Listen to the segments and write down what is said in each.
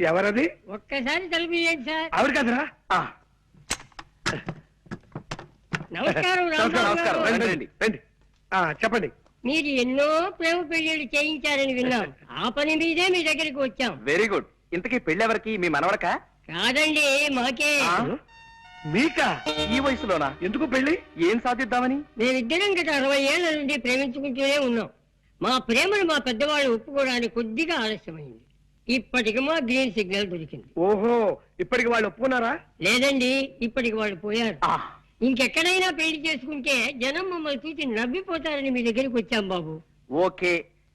ఎవరది? ఒక్కసారి తలుపు తీయండి సార్. ఆవిడ కదరా? నమస్కారం రాంబాబు గారు. రండి. చెప్పండి. మీరు ఎన్నో ప్రేమ పెళ్లిళ్ళు చేయించారని విన్నాం. ఆ పని మీదే మీ దగ్గరికి వచ్చాం. Very good. ఇంతకీ పెళ్లి ఎవరికి? మీ మనవడకా? కాదండి, మాకే. మీకా? ఈ వయసులోనా? ఎందుకు పెళ్లి? ఏం సాధిద్దామని? మేమిద్దరం గత 60 ఏళ్ల నుండి ప్రేమించుకుంటూనే ఉన్నాం. మా ప్రేమను మా పెద్దవాళ్ళు ఒప్పుకోవడానికి కొద్దిగా ఆలస్యమైంది. ఇప్పటికి మా గ్రీన్ సిగ్నల్ దొరికింది. ఓహో, ఇప్పటికి వాళ్ళు ఒప్పుకున్నారా? లేదండి, ఇప్పటికి వాళ్ళు పోయారు. ఇంకెక్కడైనా పెళ్లి చేసుకుంటే జనం మమ్మల్ని చూసి నవ్విపోతారని మీ దగ్గరికి వచ్చాం బాబు. ఓకే,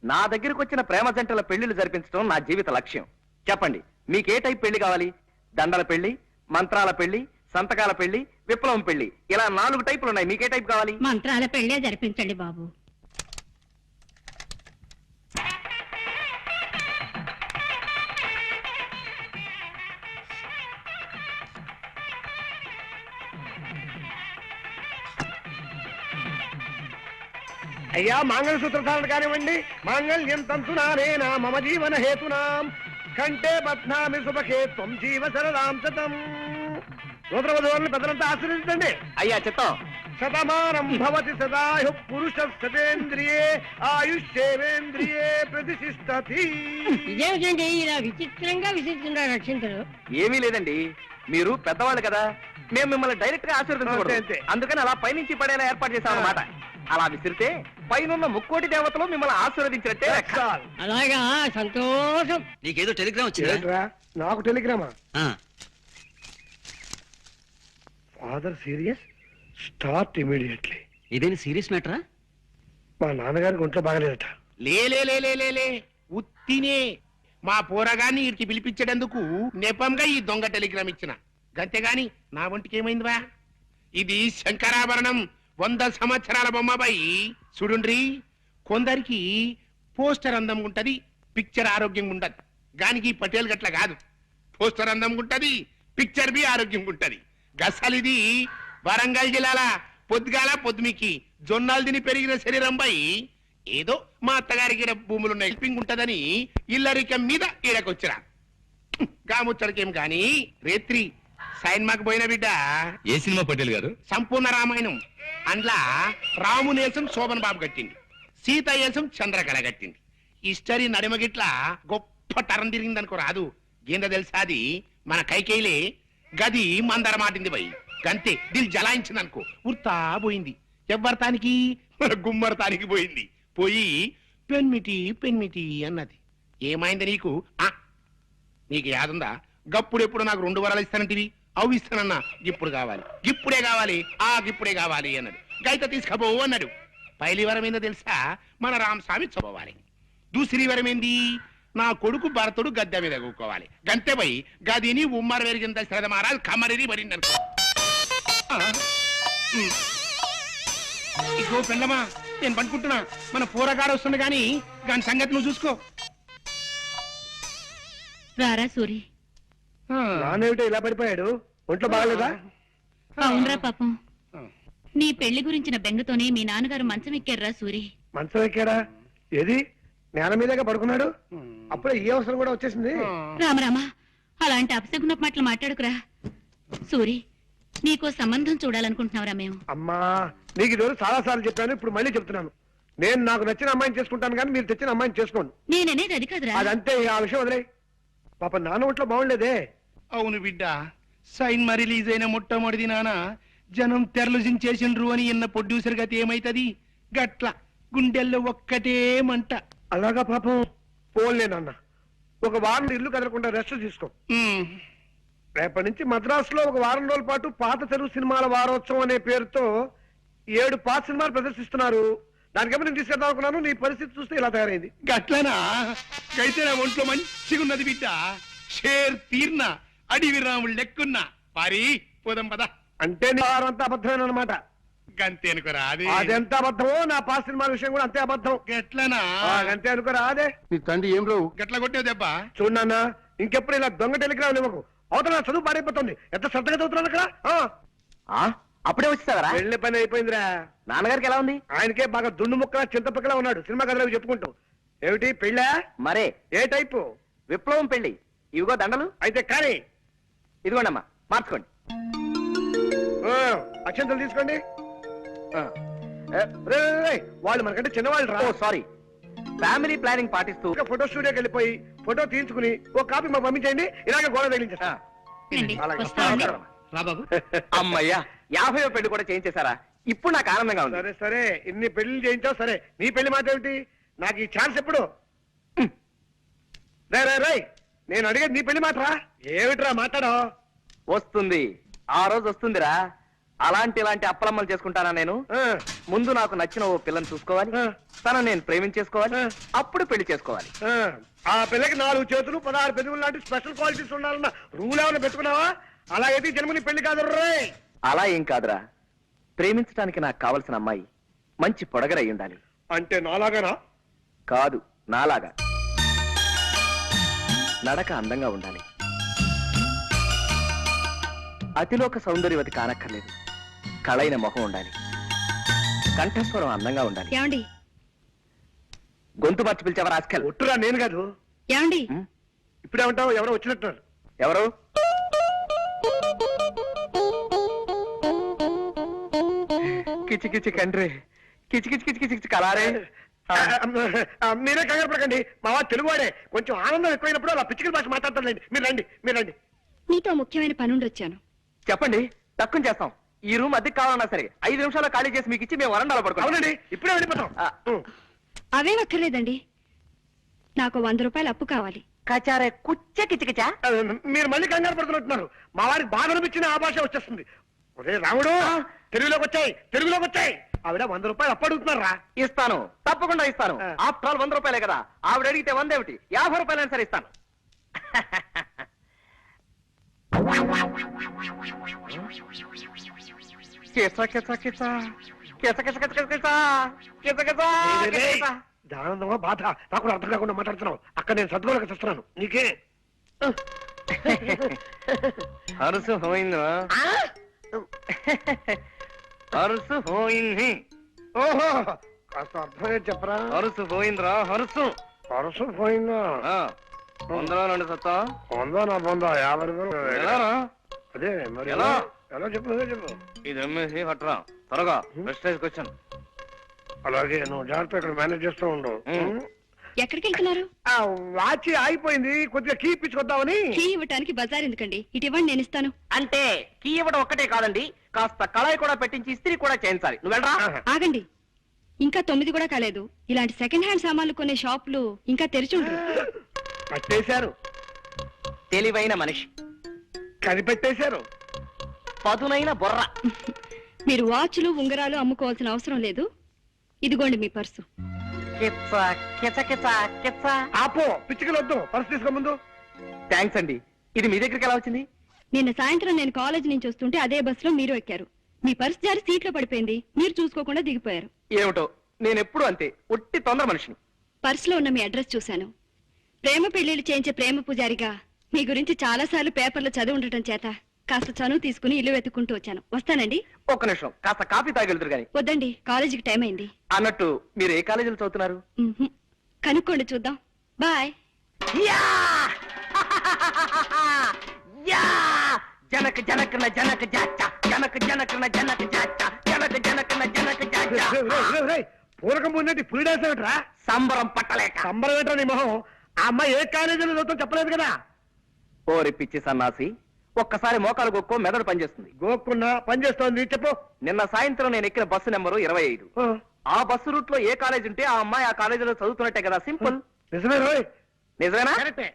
నా దగ్గరకు వచ్చిన ప్రేమ జంటల పెళ్లిళ్ళు జరిపించడం నా జీవిత లక్ష్యం. చెప్పండి, మీకే టైప్ పెళ్లి కావాలి? దండల పెళ్లి, మంత్రాల పెళ్లి, సంతకాల పెళ్లి, విప్లవం పెళ్లి, ఇలా 4 టైపులు ఉన్నాయి. మీకే టైప్ కావాలి? మంత్రాల పెళ్లే జరిపించండి బాబు. అయ్యా, మంగళసూత్రధారణ కానివ్వండి. మాంగళ్యం తంతునానేనా మమ జీవన హేతునాం కంటే బధ్నామి శుభకే త్వం జీవ సరదాం శతం. నూతనవధువులను పెద్దలంతా ఆశీర్వదించండి. అయ్యా చిత్తం. శతమానం భవతి సదాయు పురుష శతేంద్రియే ఆయుష్యేవేంద్రియే ప్రతిష్ఠతి. ఇదేమిటండి ఇలా విచిత్రంగా విసిస్తున్నారు రక్షించరు? ఏమీ లేదండి, మీరు పెద్దవాళ్ళు కదా, మేము మిమ్మల్ని డైరెక్ట్ గా ఆశీర్వదించకూడదు. అందుకని అలా పైనుంచి పడేలా ఏర్పాటు చేశాం అన్నమాట. అలా విసిరితే పైనున్న ముక్కోటి దేవతలు మిమ్మల్ని ఆశీర్వదించినట్టే. అలాగా, సంతోషం. నీకేదో టెలిగ్రామ్ వచ్చిందా? నాకు టెలిగ్రామా? Father serious, start immediately. ఇదేని సీరియస్ మ్యాటరా? మా నాన్నగారికి ఒంట్లో బాగలేదట. లే ఉత్తినే మా పోరగాన్ని వీరికి పిలిపించేటందుకు నెపంగా ఈ దొంగ టెలిగ్రామ్ ఇచ్చిన. గంతేగాని నా ఒంటికి ఏమైందివా? ఇది శంకరాభరణం, 100 సంవత్సరాల బొమ్మపై చూడుండ్రి. కొందరికి పోస్టర్ అందంగా ఉంటది, పిక్చర్ ఆరోగ్యంగా ఉండదు. గానికి పటేల్ గట్ల కాదు, పోస్టర్ అందంగా ఉంటది, పిక్చర్ బి ఆరోగ్యంగా ఉంటది. గసలిది వరంగల్ జిల్లాల పొద్దుగాల పొద్దుమికి జొన్నాలు తిని పెరిగిన శరీరంపై ఏదో మా అత్తగారికి భూములున్న హెల్పింగ్ ఉంటదని ఇల్లరికం మీద ఈడకొచ్చిరా. గాముచ్చడికేం గాని రేత్రి సైన్మాకు పోయిన బిడ్డ. ఏ సినిమా పటేల్ గారు? సంపూర్ణ రామాయణం. అందులో రామునేసం శోభన్ బాబు కట్టింది, సీత వేసం చంద్రకళ కట్టింది. హిస్టరీ నడిమగిట్ల గొప్ప తరం తిరిగిందనుకో రాదు. గేంద తెలుసాది మన కైకేయిలే గది మందర మాటింది పోయి. గంతే దిల్ జలాయించింది అనుకో, ఉర్తా పోయింది. ఎవ్వరతానికి? మన గుమ్మరతానికి పోయింది. పోయి పెన్మిటి అన్నది. ఏమైంది నీకు? నీకు యాదుందా? గప్పుడెప్పుడు నాకు 2 వరాలు ఇస్తానంటివి, అవి ఇస్తానన్నా. ఇప్పుడు కావాలి, ఇప్పుడే కావాలి, గిప్పుడే కావాలి అన్నాడు. గైత తీసుకపోవు అన్నాడు. పైలి వరం ఏందో తెలుసా? మన రామస్వామి చదవాలి. దూసరి వరం ఏంది? నా కొడుకు భరతుడు గద్దె మీద కూకోవాలి. గంతే పోయి గదిని ఉమ్మర వెరిగింత శ్రద్ధ మహారాజ్ కమరిని పడింది అనుకో. ఇగో పెళ్ళమా, నేను పనుకుంటున్నా. మన పూరగాడు వస్తుంది గాని దాని సంగతి నువ్వు చూసుకో. రారా సూరి. నానేమిటో ఇలా పడిపోయాడు? ఒంట్లో బాగలేదా? అవునరా పాపం, నీ పెళ్లి గురించిన బెంగతోనే మీ నాన్నగారు మంచం ఎక్కారా సూరి. మంచం ఎక్కాడా? ఏది నేల మీదగా పడుకున్నాడు? అప్పుడే ఈ అవసరం కూడా వచ్చేసింది. రామరామా, అలాంటి అపశకున మాటలు మాట్లాడుకురా సూరి. నీకో సంబంధం చూడాలనుకుంటున్నావురా మేము. అమ్మా, నీకు ఈరోజు చాలా సార్లు చెప్పాను, ఇప్పుడు మళ్ళీ చెప్తున్నాను. నేను నాకు నచ్చిన అమ్మాయిని చేసుకుంటాను కానీ మీరు తెచ్చిన అమ్మాయిని చేసుకోండి. నేననేది అది కాదురా. అదంతే, ఆ విషయం వదిలే. పాప నాన్న ఒంట్లో బాగుండేదే. అవును బిడ్డ, సైన్మా రిలీజ్ అయిన మొట్టమొదటి నాన్న జనం తెరలుజించేసిండ్రు అని ఇన్న ప్రొడ్యూసర్ గతి ఏమైతది? గట్ల గుండెల్లో ఒక్కటే మంట. అలాగా పాపం. పోన్లే నాన్న, ఒక వారం ఇల్లు కదలకుండా రెస్ట్ తీసుకో. రేపటి నుంచి మద్రాసులో ఒక వారం రోజుల పాటు పాత తెలుగు సినిమాల వారోత్సవం అనే పేరుతో 7 పాత సినిమాలు ప్రదర్శిస్తున్నారు. దానికేమో నేను తీసుకెళ్దాం అనుకున్నాను. నీ పరిస్థితి చూస్తే ఇలా తయారైంది. గట్లనా? అయితే నా ఒంట్లో మంచిగా ఉన్నది బిడ్డ. షేర్ తీర్న అడివి రాముడు లెక్కున్నా పారి పోదాం పద. అంటే నీ వారంతా అబద్ధమైన అనమాట. గంతే అనుకోరా? అదెంత అబద్ధమో నా పాత సినిమాల విషయం కూడా అంతే అబద్ధం. గట్లనా? అంతే అనుకోరా? అదే నీ తండ్రి ఏం రావు గట్ల కొట్టే దెబ్బ. చూడన్నా, ఇంకెప్పుడు ఇలా దొంగ టెలిగ్రామ్ ఇవ్వకు. అవతల చదువు పాడైపోతుంది. ఎంత శ్రద్ధగా చదువుతున్నాను అక్కడ. అప్పుడే వచ్చేసావరా? వెళ్ళే పని అయిపోయిందిరా. నాన్నగారికి ఎలా ఉంది? ఆయనకే బాగా దుండు ముక్కలా చింతపక్కలా ఉన్నాడు. సినిమా కథలు చెప్పుకుంటాం. ఏమిటి పెళ్ళా? మరే. ఏ టైపు? విప్లవం పెళ్లి. ఇవిగో దండలు. అయితే కానీ ఇదిగోండి అమ్మా, మార్చుకోండి. అక్షంతలు తీసుకోండి. ఆ. వాళ్ళు మనకంటే చిన్నవాళ్ళు రా. ఓ సారీ. ఫ్యామిలీ ప్లానింగ్ పాటిస్తూ ఫోటో స్టూడియోకి వెళ్ళిపోయి ఫోటో తీయించుకుని ఒక కాపీ మాకు పంపించండి. ఇలాగే గోడ తగిలించేస్తా. రండి, అలాగే. వస్తామండి. రా బాబు. అమ్మయ్యా 50వ పెళ్లి కూడా చేయించేశారా? ఇప్పుడు నాకు ఆనందంగా ఉంది. సరే సరే, ఇన్ని పెళ్లి చేయించావు సరే, నీ పెళ్లి మాట ఏమిటి? నాకు ఈ ఛాన్స్ ఎప్పుడు? రే నేను అడిగేది నీ పెళ్లి మాటరా. ఏమిట్రా మాట్లాడో? వస్తుంది, ఆ రోజు వస్తుందిరా. ఇలాంటి అప్పలమ్మలు చేసుకుంటానా నేను? ముందు నాకు నచ్చిన ఓ పిల్లని చూసుకోవాలి, తను నేను ప్రేమించేసుకోవాలి, అప్పుడు పెళ్లి చేసుకోవాలి. ఆ పిల్లకి 4 చేతులు 16 పెదవులు లాంటి స్పెషల్ క్వాలిటీస్ ఉండాలన్న రూల్ ఏమైనా పెట్టుకున్నావా? అలా అయితే జన్మని పెళ్లి కాదు రే. అలా ఏం కాదురా, ప్రేమించడానికి నాకు కావలసిన అమ్మాయి మంచి పొడగరై ఉండాలి. అంటే నాలాగానా? కాదు, నాలాగా. నడక అందంగా ఉండాలి, అతిలోక సౌందర్యవతి కానక్కర్లేదు. కళైన మొహం ఉండాలి, కంఠస్వరం అందంగా ఉండాలి. ఏమండి గొంతు మార్చి పిలిచేవారు ఆస్కల్. ఒట్టురా నేను కాదు. ఏమండి ఇప్పుడేమంటావు? ఎవరో వచ్చినట్టున్నారు. ఎవరు? కిచి కిచి కండ్రి, కిచి కిచి కిచి కిచి కిచి కలారే. మీరే కంగారు పడకండి, మా వాడు తెలుగువాడే. కొంచెం ఆనందం ఎక్కువైనప్పుడు అలా పిచ్చికల భాష మాట్లాడతారులేండి. మీరు రండి. నీతో ముఖ్యమైన పనుండి వచ్చాను. చెప్పండి, తక్కువ చేస్తాం. ఈ రూమ్ అద్దెకి కావాలన్నా సరే 5 నిమిషాల్లో ఖాళీ చేసి మీకు ఇచ్చి మేము వరండాలో పడుకోండి. అవునండి, ఇప్పుడే వెళ్ళిపోతాం. అవేం అక్కర్లేదండి, నాకు 100 రూపాయలు అప్పు కావాలి. కచారే కుచ్చ కిచకిచా. మీరు మళ్ళీ కంగారు పడుతున్నట్టున్నారు. మా వారికి బాధ అనిపించిన ఆ భాష వచ్చేస్తుంది. ఒరే రాముడు, తెలుగులోకి వచ్చాయి. ఆవిడ 100 రూపాయలు అప్పు అడుగుతున్నారా? ఇస్తాను, తప్పకుండా ఇస్తాను. ఆఫ్టర్ ఆల్ 100 రూపాయలే కదా. ఆవిడ అడిగితే 100 ఏమిటి, 50 రూపాయలైనా సరే ఇస్తాను. దానందమా బాధ నాకు కూడా అర్థం కాకుండా మాట్లాడుతున్నావు. అక్కడ నేను సద్గోళకు చూస్తున్నాను. నీకే హరుసు పోయిందా? హరుసు పోయింది. ఓహో, కాస్త అర్థమే చెప్పరా. హరుసు పోయిందిరా, హరుసు. పరసు పోయిందా? 100 సత్తా పొందా నా పొందా 50 రూపాయలు. ఎలారా? అదే మరి ఎలా? ఎలా చెప్పు ఇది అమ్మేసి పట్టరా త్వరగా. ప్రెస్టేజ్కి వచ్చాను. అలాగే నువ్వు జాగ్రత్త ఇక్కడ మేనేజ్ చేస్తూ ఉండు. ఎక్కడికి వెళ్తున్నారు? ఆ వాచి ఆగిపోయింది, కొద్దిగా కీ ఇప్పించుకొద్దామని. కీ ఇవ్వటానికి బజార్ ఎందుకండి, ఇటు ఇవ్వండి, నేను ఇస్తాను. అంటే కీ ఇవ్వడం ఒక్కటే కాదండి, కాస్త కళాయి కూడా పెట్టించి ఇస్త్రీ కూడా చేయించాలి. నువ్వు వెళ్ళరా. ఆగండి, ఇంకా 9 కూడా కాలేదు. ఇలాంటి సెకండ్ హ్యాండ్ సామాన్లు కొనే షాపులు ఇంకా తెరిచి ఉండరు. పట్టేశారు, తెలివైన మనిషి, కనిపెట్టేశారు, పదునైన బొర్ర. మీరు వాచ్లు ఉంగరాలు అమ్ముకోవాల్సిన అవసరం లేదు. ఇదిగోండి మీ పర్సు. కిచ్చ కిచ కిచ కిచ్చ. ఆపో, పిచ్చికలు వద్దు, పర్సు తీసుకో ముందు. థ్యాంక్స్ అండి. ఇది మీ దగ్గరికి ఎలా వచ్చింది? నిన్న సాయంత్రం నేను కాలేజ్ నుంచి వస్తుంటే అదే బస్సులో మీరు ఎక్కారు. మీ పర్సు జారి సీట్లో పడిపోయింది, మీరు చూసుకోకుండా దిగిపోయారు. ఏమిటో, నేను ఎప్పుడు అంతే, ఒట్టి తొందర మనిషిని. పర్సులో ఉన్న మీ అడ్రస్ చూశాను. ప్రేమ పెళ్లిళ్ళు చేయించే ప్రేమ పూజారిగా మీ గురించి చాలా సార్లు పేపర్లో చదివి ఉండటం చేత కాస్త చనువు తీసుకుని ఇల్లు వెతుక్కుంటూ వచ్చాను. వస్తానండి. ఒక్క నిమిషం, కాస్త కాఫీ తాగెళ్తురు గాని. వద్దండి, కాలేజీకి టైం అయింది. అన్నట్టు మీరు ఏ కాలేజీలో చదువుతున్నారు? కనుక్కోండి, చూద్దాం. బాయ్. జనక జనకన జనక జాచ, జనక జనకన జనక జాచ, జనక జనకన జనక జాచ. పూరకం ముందంటే పులి డాన్స్ ఏమిట్రా? సంబరం పట్టలేక. సంబరం ఏంట్రా నీ మొహం? ఆ అమ్మాయి ఏ కాలేజీలో చదువుతాం చెప్పలేదు కదా. ఓరి పిచ్చి సన్నాసి, ఒక్కసారి మోకాలు గొక్కో మెదడు పనిచేస్తుంది. గోక్కున్నా పని చేస్తోంది, చెప్పు. నిన్న సాయంత్రం నేను ఎక్కిన బస్సు నెంబరు 25. ఆ బస్సు రూట్ లో ఏ కాలేజ్ ఉంటే ఆ అమ్మాయి ఆ కాలేజీలో చదువుతున్నట్టే కదా. సింపుల్. నిజమే రోయ్. నిజమేనా? కరెక్టే.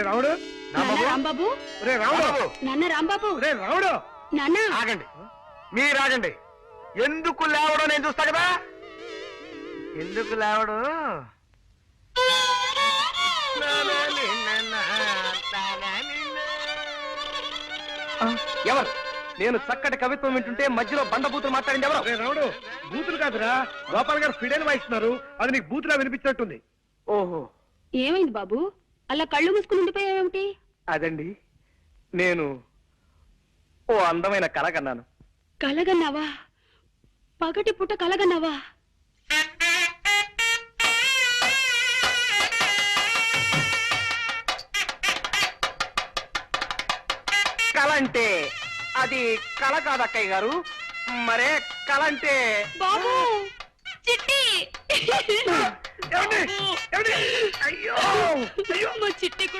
రాముడు, రాంబాబు, రాముడు, నాన్న రాంబాబు, రాముడు, నాన్న. ఆగండి, మీరు ఆగండి. ఎందుకు లేవడం నేను చూస్తా కదా. ఎందుకు లేవడం? ఎవరు? నేను చక్కటి కవిత్వం వింటుంటే మధ్యలో బండబూతులు మాట్లాడింది ఎవరు? రాముడు, బూతులు కాదురా, గోపాల్ గారు ఫిడేలు వాయిస్తున్నారు. అది నీకు బూతులా వినిపించినట్టుంది. ఓహో, ఏమైంది బాబు అలా కళ్ళు మూసుకుని ఉండిపోయావేమిటి? అదండి, నేను ఓ అందమైన కల కన్నాను. కలగన్నావా? పగటి పుట్ట కలగన్నావా? కల అంటే అది కళ కాదు అక్కయ్య గారు. మరే కళ అంటే బాబు చిట్టి ఏమండి? ఏమండి? అయ్యో అయ్యో మా చిట్టి కూడా